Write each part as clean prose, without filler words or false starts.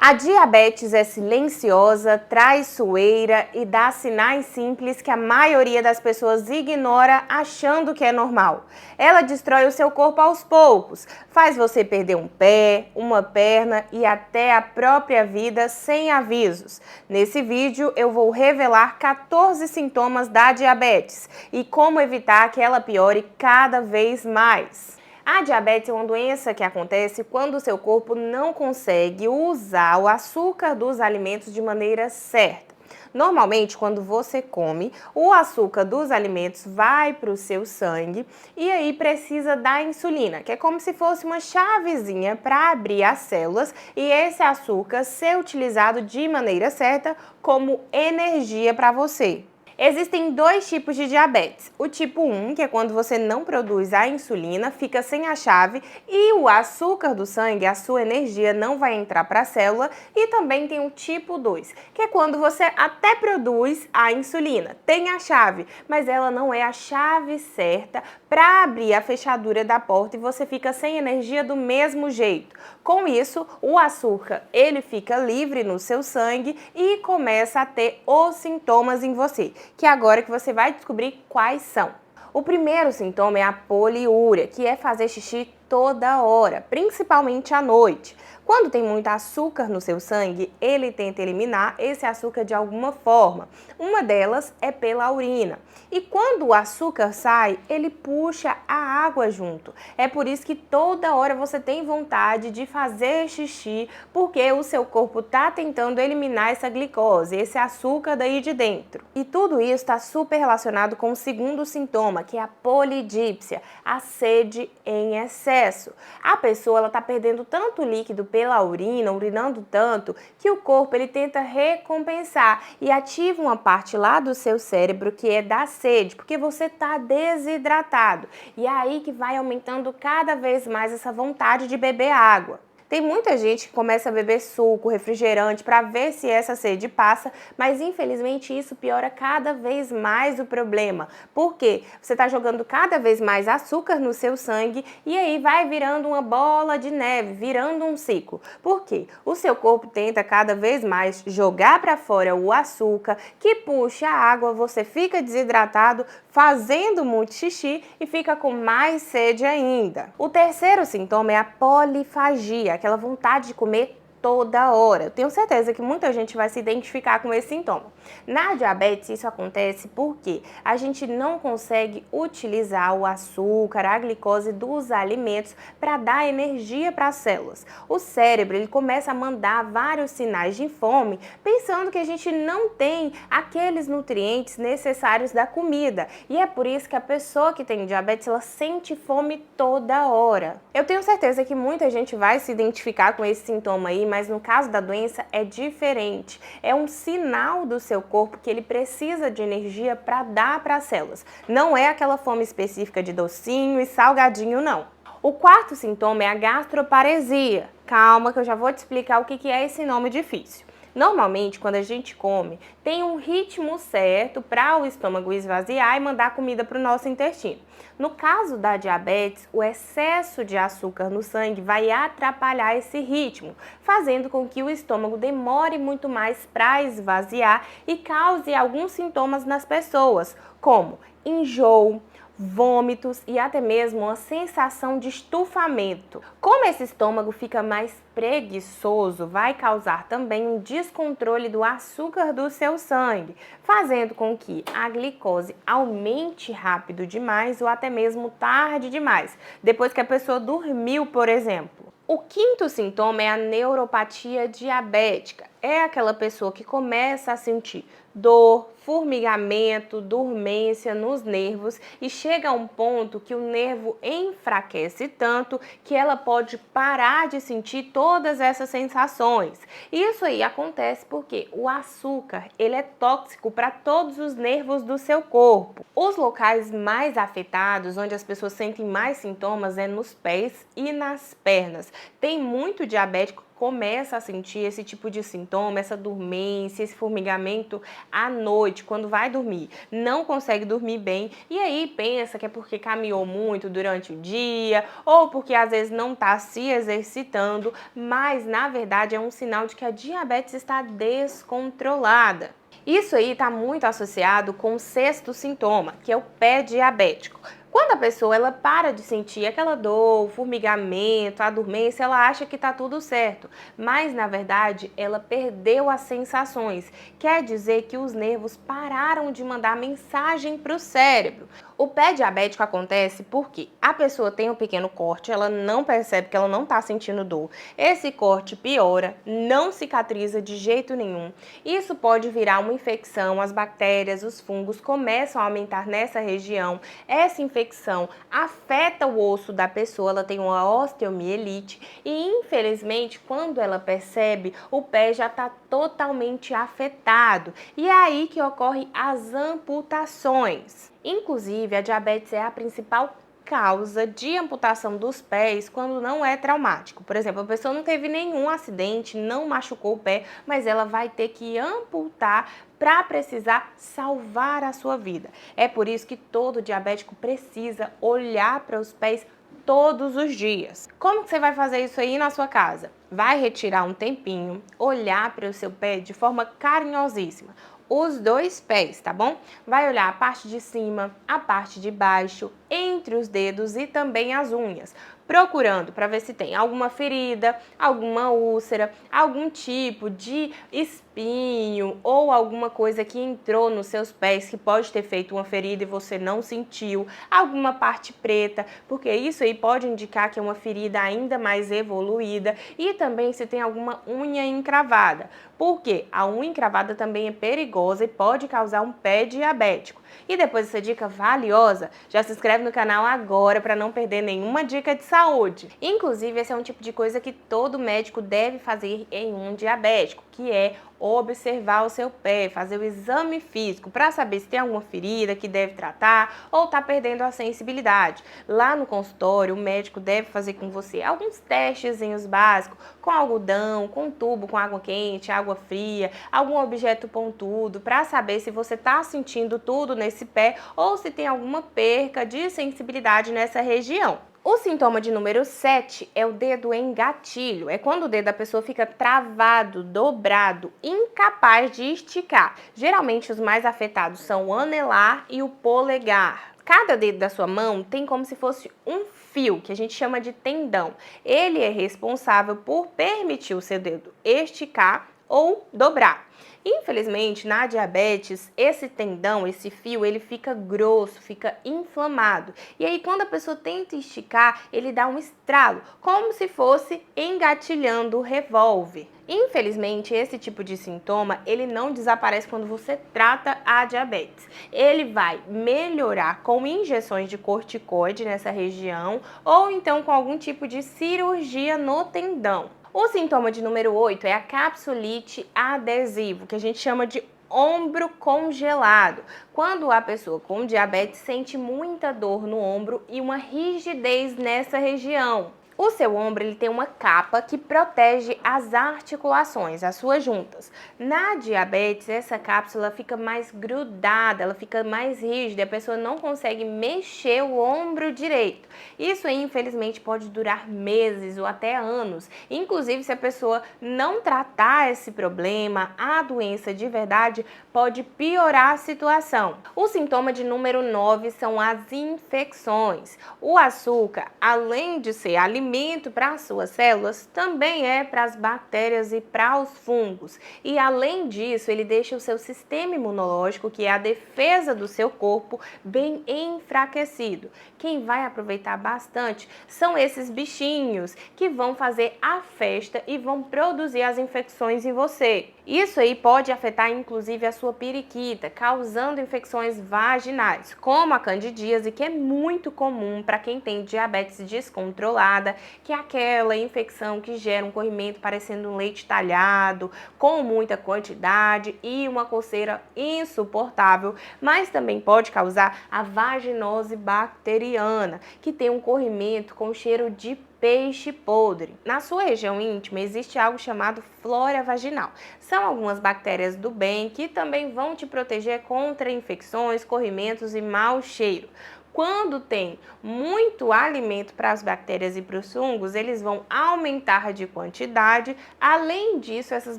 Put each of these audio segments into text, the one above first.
A diabetes é silenciosa, traiçoeira e dá sinais simples que a maioria das pessoas ignora achando que é normal. Ela destrói o seu corpo aos poucos, faz você perder um pé, uma perna e até a própria vida sem avisos. Nesse vídeo eu vou revelar 14 sintomas da diabetes e como evitar que ela piore cada vez mais. A diabetes é uma doença que acontece quando o seu corpo não consegue usar o açúcar dos alimentos de maneira certa. Normalmente, quando você come, o açúcar dos alimentos vai para o seu sangue e aí precisa da insulina, que é como se fosse uma chavezinha para abrir as células e esse açúcar ser utilizado de maneira certa como energia para você. Existem dois tipos de diabetes. O tipo 1, que é quando você não produz a insulina, fica sem a chave e o açúcar do sangue, a sua energia, não vai entrar para a célula. E também tem o tipo 2, que é quando você até produz a insulina, tem a chave, mas ela não é a chave certa para abrir a fechadura da porta e você fica sem energia do mesmo jeito. Com isso, o açúcar ele fica livre no seu sangue e começa a ter os sintomas em você, que é agora que você vai descobrir quais são. O primeiro sintoma é a poliúria, que é fazer xixi toda hora, principalmente à noite. Quando tem muito açúcar no seu sangue, ele tenta eliminar esse açúcar de alguma forma. Uma delas é pela urina. E quando o açúcar sai, ele puxa a água junto. É por isso que toda hora você tem vontade de fazer xixi, porque o seu corpo está tentando eliminar essa glicose, esse açúcar daí de dentro. E tudo isso está super relacionado com o segundo sintoma, que é a polidípsia, a sede em excesso. A pessoa está perdendo tanto líquido pela urina, urinando tanto, que o corpo ele tenta recompensar e ativa uma parte lá do seu cérebro que é da sede, porque você está desidratado. E é aí que vai aumentando cada vez mais essa vontade de beber água. Tem muita gente que começa a beber suco, refrigerante para ver se essa sede passa, mas infelizmente isso piora cada vez mais o problema. Por quê? Você está jogando cada vez mais açúcar no seu sangue e aí vai virando uma bola de neve, virando um ciclo. Por quê? O seu corpo tenta cada vez mais jogar para fora o açúcar, que puxa a água, você fica desidratado, fazendo muito xixi e fica com mais sede ainda. O terceiro sintoma é a polifagia, aquela vontade de comer toda hora. Eu tenho certeza que muita gente vai se identificar com esse sintoma. Na diabetes isso acontece porque a gente não consegue utilizar o açúcar, a glicose dos alimentos para dar energia para as células. O cérebro ele começa a mandar vários sinais de fome, pensando que a gente não tem aqueles nutrientes necessários da comida. E é por isso que a pessoa que tem diabetes ela sente fome toda hora. Eu tenho certeza que muita gente vai se identificar com esse sintoma aí, mas no caso da doença é diferente. É um sinal do seu corpo que ele precisa de energia para dar para as células. Não é aquela fome específica de docinho e salgadinho, não. O quarto sintoma é a gastroparesia. Calma que eu já vou te explicar o que é esse nome difícil. Normalmente, quando a gente come, tem um ritmo certo para o estômago esvaziar e mandar comida para o nosso intestino. No caso da diabetes, o excesso de açúcar no sangue vai atrapalhar esse ritmo, fazendo com que o estômago demore muito mais para esvaziar e cause alguns sintomas nas pessoas, como enjoo, vômitos e até mesmo uma sensação de estufamento. Como esse estômago fica mais preguiçoso, vai causar também um descontrole do açúcar do seu sangue, fazendo com que a glicose aumente rápido demais ou até mesmo tarde demais, depois que a pessoa dormiu, por exemplo. O quinto sintoma é a neuropatia diabética. É aquela pessoa que começa a sentir dor, formigamento, dormência nos nervos e chega a um ponto que o nervo enfraquece tanto que ela pode parar de sentir todas essas sensações. Isso aí acontece porque o açúcar ele é tóxico para todos os nervos do seu corpo. Os locais mais afetados, onde as pessoas sentem mais sintomas, é nos pés e nas pernas. Tem muito diabético começa a sentir esse tipo de sintoma, essa dormência, esse formigamento à noite, quando vai dormir, não consegue dormir bem e aí pensa que é porque caminhou muito durante o dia ou porque às vezes não está se exercitando, mas na verdade é um sinal de que a diabetes está descontrolada. Isso aí está muito associado com o sexto sintoma, que é o pé diabético. Quando a pessoa ela para de sentir aquela dor, o formigamento, a dormência, ela acha que está tudo certo, mas na verdade ela perdeu as sensações. Quer dizer que os nervos pararam de mandar mensagem para o cérebro. O pé diabético acontece porque a pessoa tem um pequeno corte, ela não percebe que ela não está sentindo dor. Esse corte piora, não cicatriza de jeito nenhum. Isso pode virar uma infecção, as bactérias, os fungos começam a aumentar nessa região. Essa infecção afeta o osso da pessoa, ela tem uma osteomielite e infelizmente quando ela percebe, o pé já está totalmente afetado. E é aí que ocorrem as amputações. Inclusive, a diabetes é a principal causa de amputação dos pés quando não é traumático. Por exemplo, a pessoa não teve nenhum acidente, não machucou o pé, mas ela vai ter que amputar para precisar salvar a sua vida. É por isso que todo diabético precisa olhar para os pés todos os dias. Como que você vai fazer isso aí na sua casa? Vai retirar um tempinho, olhar para o seu pé de forma carinhosíssima. Os dois pés, tá bom? Vai olhar a parte de cima, a parte de baixo, entre os dedos e também as unhas, procurando para ver se tem alguma ferida, alguma úlcera, algum tipo de espinho ou alguma coisa que entrou nos seus pés que pode ter feito uma ferida e você não sentiu, alguma parte preta, porque isso aí pode indicar que é uma ferida ainda mais evoluída e também se tem alguma unha encravada, porque a unha encravada também é perigosa e pode causar um pé diabético. E depois dessa dica valiosa, já se inscreve no canal agora para não perder nenhuma dica de saúde. Inclusive, esse é um tipo de coisa que todo médico deve fazer em um diabético, que é observar o seu pé, fazer o exame físico para saber se tem alguma ferida que deve tratar ou está perdendo a sensibilidade. Lá no consultório, o médico deve fazer com você alguns testezinhos básicos com algodão, com tubo, com água quente, água fria, algum objeto pontudo para saber se você está sentindo tudo nesse pé ou se tem alguma perca de sensibilidade nessa região. O sintoma de número 7 é o dedo em gatilho. É quando o dedo da pessoa fica travado, dobrado, incapaz de esticar. Geralmente os mais afetados são o anelar e o polegar. Cada dedo da sua mão tem como se fosse um fio, que a gente chama de tendão. Ele é responsável por permitir o seu dedo esticar ou dobrar. Infelizmente, na diabetes, esse tendão, esse fio, ele fica grosso, fica inflamado. E aí, quando a pessoa tenta esticar, ele dá um estralo, como se fosse engatilhando o revólver. Infelizmente, esse tipo de sintoma, ele não desaparece quando você trata a diabetes. Ele vai melhorar com injeções de corticoide nessa região ou então com algum tipo de cirurgia no tendão. O sintoma de número 8 é a capsulite adesivo, que a gente chama de ombro congelado, quando a pessoa com diabetes sente muita dor no ombro e uma rigidez nessa região. O seu ombro ele tem uma capa que protege as articulações, as suas juntas. Na diabetes, essa cápsula fica mais grudada, ela fica mais rígida, a pessoa não consegue mexer o ombro direito. Isso aí, infelizmente, pode durar meses ou até anos. Inclusive, se a pessoa não tratar esse problema, a doença de verdade pode piorar a situação. O sintoma de número 9 são as infecções. O açúcar, além de ser alimento para as suas células, também é para as bactérias e para os fungos. E além disso, ele deixa o seu sistema imunológico, que é a defesa do seu corpo, bem enfraquecido. Quem vai aproveitar bastante são esses bichinhos que vão fazer a festa e vão produzir as infecções em você. Isso aí pode afetar inclusive a sua periquita, causando infecções vaginais, como a candidíase, que é muito comum para quem tem diabetes descontrolada, que é aquela infecção que gera um corrimento parecendo um leite talhado, com muita quantidade e uma coceira insuportável, mas também pode causar a vaginose bacteriana, que tem um corrimento com cheiro de peixe podre. Na sua região íntima existe algo chamado flora vaginal. São algumas bactérias do bem que também vão te proteger contra infecções, corrimentos e mau cheiro. Quando tem muito alimento para as bactérias e para os fungos, eles vão aumentar de quantidade. Além disso, essas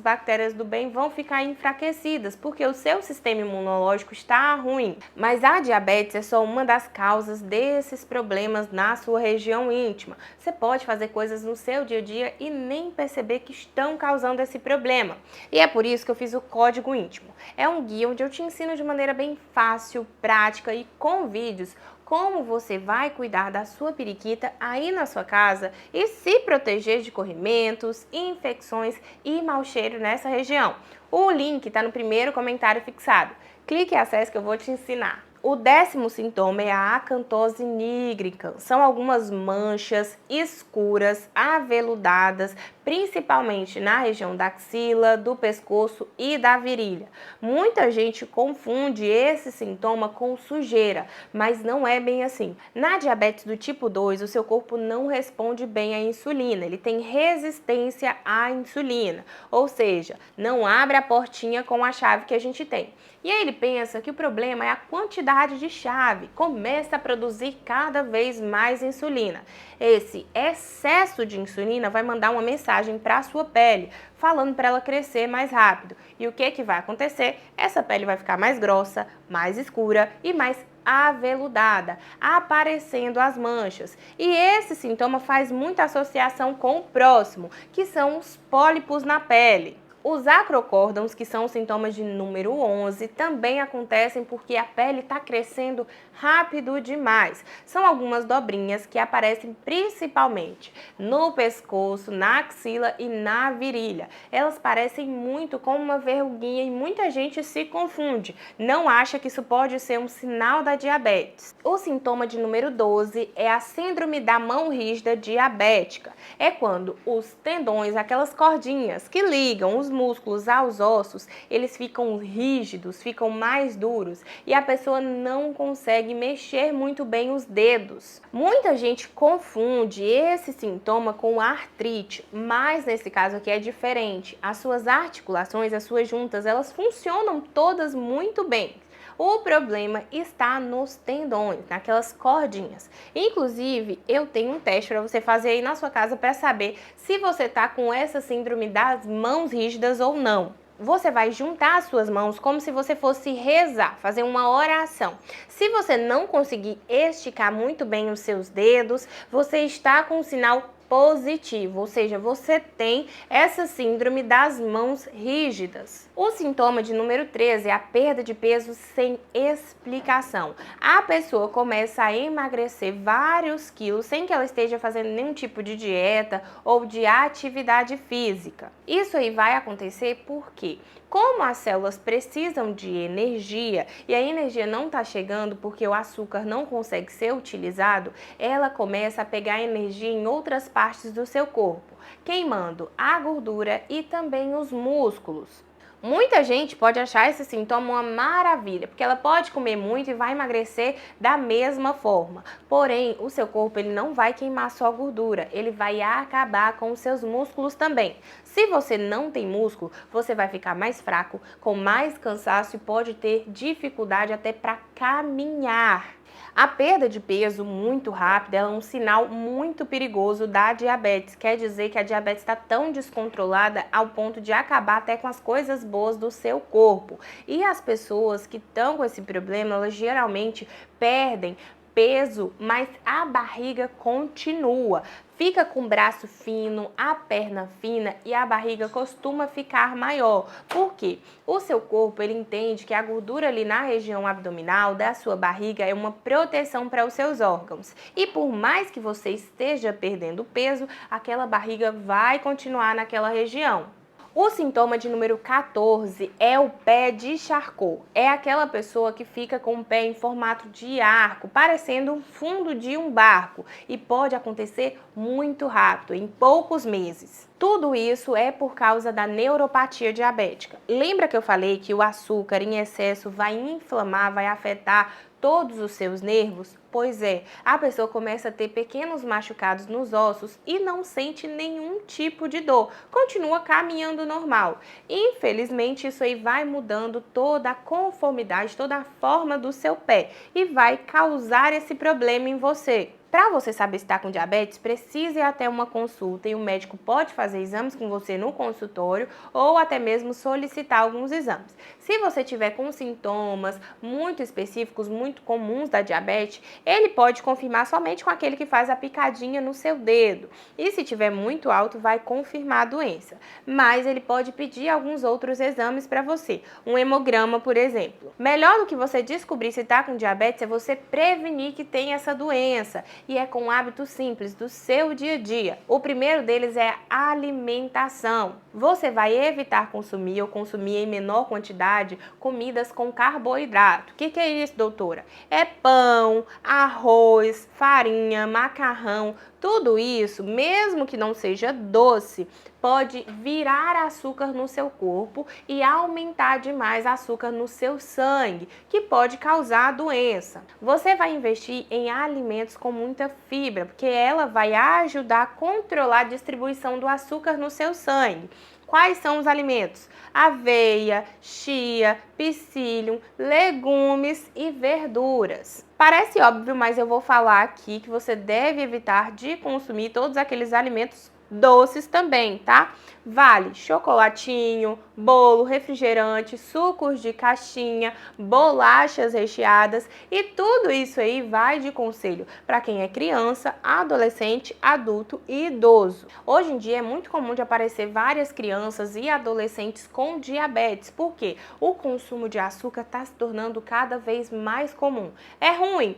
bactérias do bem vão ficar enfraquecidas, porque o seu sistema imunológico está ruim. Mas a diabetes é só uma das causas desses problemas na sua região íntima. Você pode fazer coisas no seu dia a dia e nem perceber que estão causando esse problema. E é por isso que eu fiz o Código Íntimo. É um guia onde eu te ensino de maneira bem fácil, prática e com vídeos como você vai cuidar da sua periquita aí na sua casa e se proteger de corrimentos, infecções e mau cheiro nessa região. O link está no primeiro comentário fixado. Clique e acesse que eu vou te ensinar. O 10º sintoma é a acantose nigricans. São algumas manchas escuras, aveludadas, principalmente na região da axila, do pescoço e da virilha. Muita gente confunde esse sintoma com sujeira, mas não é bem assim. Na diabetes do tipo 2, o seu corpo não responde bem à insulina, ele tem resistência à insulina, ou seja, não abre a portinha com a chave que a gente tem. E aí ele pensa que o problema é a quantidade de chave, começa a produzir cada vez mais insulina. Esse excesso de insulina vai mandar uma mensagem para a sua pele, falando para ela crescer mais rápido. E o que vai acontecer? Essa pele vai ficar mais grossa, mais escura e mais aveludada, aparecendo as manchas. E esse sintoma faz muita associação com o próximo, que são os pólipos na pele. Os acrocórdons, que são os sintomas de número 11, também acontecem porque a pele está crescendo rápido demais. São algumas dobrinhas que aparecem principalmente no pescoço, na axila e na virilha. Elas parecem muito com uma verruguinha e muita gente se confunde. Não acha que isso pode ser um sinal da diabetes. O sintoma de número 12 é a síndrome da mão rígida diabética. É quando os tendões, aquelas cordinhas que ligam os músculos aos ossos, eles ficam rígidos, ficam mais duros e a pessoa não consegue mexer muito bem os dedos. Muita gente confunde esse sintoma com artrite, mas nesse caso aqui é diferente. As suas articulações, as suas juntas, elas funcionam todas muito bem. O problema está nos tendões, naquelas cordinhas. Inclusive, eu tenho um teste para você fazer aí na sua casa para saber se você está com essa síndrome das mãos rígidas ou não. Você vai juntar as suas mãos como se você fosse rezar, fazer uma oração. Se você não conseguir esticar muito bem os seus dedos, você está com um sinal positivo, ou seja, você tem essa síndrome das mãos rígidas. O sintoma de número 13 é a perda de peso sem explicação. A pessoa começa a emagrecer vários quilos sem que ela esteja fazendo nenhum tipo de dieta ou de atividade física. Isso aí vai acontecer porque, como as células precisam de energia e a energia não está chegando porque o açúcar não consegue ser utilizado, ela começa a pegar energia em outras partes do seu corpo, queimando a gordura e também os músculos. Muita gente pode achar esse sintoma uma maravilha, porque ela pode comer muito e vai emagrecer da mesma forma. Porém, o seu corpo ele não vai queimar só gordura, ele vai acabar com os seus músculos também. Se você não tem músculo, você vai ficar mais fraco, com mais cansaço e pode ter dificuldade até para caminhar. A perda de peso muito rápida é um sinal muito perigoso da diabetes. Quer dizer que a diabetes está tão descontrolada ao ponto de acabar até com as coisas boas do seu corpo. E as pessoas que estão com esse problema, elas geralmente perdem peso, mas a barriga continua. Fica com o braço fino, a perna fina e a barriga costuma ficar maior. Por quê? O seu corpo ele entende que a gordura ali na região abdominal da sua barriga é uma proteção para os seus órgãos. E por mais que você esteja perdendo peso, aquela barriga vai continuar naquela região. O sintoma de número 14 é o pé de Charcot. É aquela pessoa que fica com o pé em formato de arco, parecendo o fundo de um barco, e pode acontecer muito rápido, em poucos meses. Tudo isso é por causa da neuropatia diabética. Lembra que eu falei que o açúcar em excesso vai inflamar, vai afetar todos os seus nervos? Pois é, a pessoa começa a ter pequenos machucados nos ossos e não sente nenhum tipo de dor, continua caminhando normal. Infelizmente, isso aí vai mudando toda a conformidade, toda a forma do seu pé e vai causar esse problema em você. Para você saber se está com diabetes, precisa ir até uma consulta e o médico pode fazer exames com você no consultório ou até mesmo solicitar alguns exames. Se você tiver com sintomas muito específicos, muito comuns da diabetes, ele pode confirmar somente com aquele que faz a picadinha no seu dedo. E se tiver muito alto, vai confirmar a doença. Mas ele pode pedir alguns outros exames para você. Um hemograma, por exemplo. Melhor do que você descobrir se está com diabetes é você prevenir que tem essa doença. E é com hábitos simples do seu dia a dia. O primeiro deles é a alimentação. Você vai evitar consumir ou consumir em menor quantidade comidas com carboidrato. O que é isso, doutora? É pão, arroz, farinha, macarrão. Tudo isso, mesmo que não seja doce, pode virar açúcar no seu corpo e aumentar demais açúcar no seu sangue, que pode causar a doença. Você vai investir em alimentos com muita fibra, porque ela vai ajudar a controlar a distribuição do açúcar no seu sangue. Quais são os alimentos? Aveia, chia, psyllium, legumes e verduras. Parece óbvio, mas eu vou falar aqui que você deve evitar de consumir todos aqueles alimentos doces também, tá? Vale chocolatinho, bolo, refrigerante, sucos de caixinha, bolachas recheadas e tudo isso aí vai de conselho para quem é criança, adolescente, adulto e idoso. Hoje em dia é muito comum de aparecer várias crianças e adolescentes com diabetes, porque o consumo de açúcar está se tornando cada vez mais comum. É ruim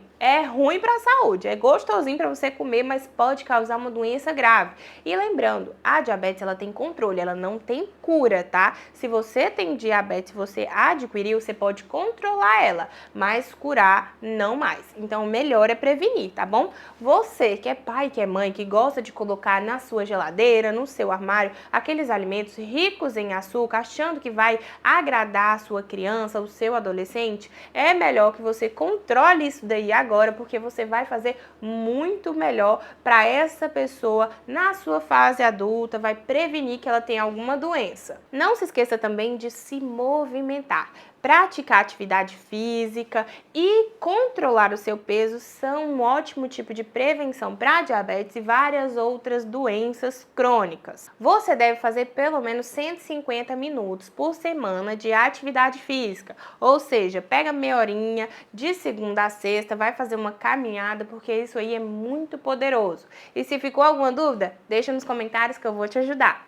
para a saúde, é gostosinho para você comer, mas pode causar uma doença grave. E lembrando, a diabetes ela tem controle, ela não tem cura, tá? Se você tem diabetes, você adquiriu, você pode controlar ela, mas curar não mais. Então, o melhor é prevenir, tá bom? Você que é pai, que é mãe, que gosta de colocar na sua geladeira, no seu armário, aqueles alimentos ricos em açúcar, achando que vai agradar a sua criança, o seu adolescente, é melhor que você controle isso daí agora, porque você vai fazer muito melhor para essa pessoa na sua fase adulta, vai prevenir que ela tenha alguma doença. Não se esqueça também de se movimentar. Praticar atividade física e controlar o seu peso são um ótimo tipo de prevenção para diabetes e várias outras doenças crônicas. Você deve fazer pelo menos 150 minutos por semana de atividade física, ou seja, pega meia horinha de segunda a sexta, vai fazer uma caminhada, porque isso aí é muito poderoso. E se ficou alguma dúvida, deixa nos comentários que eu vou te ajudar.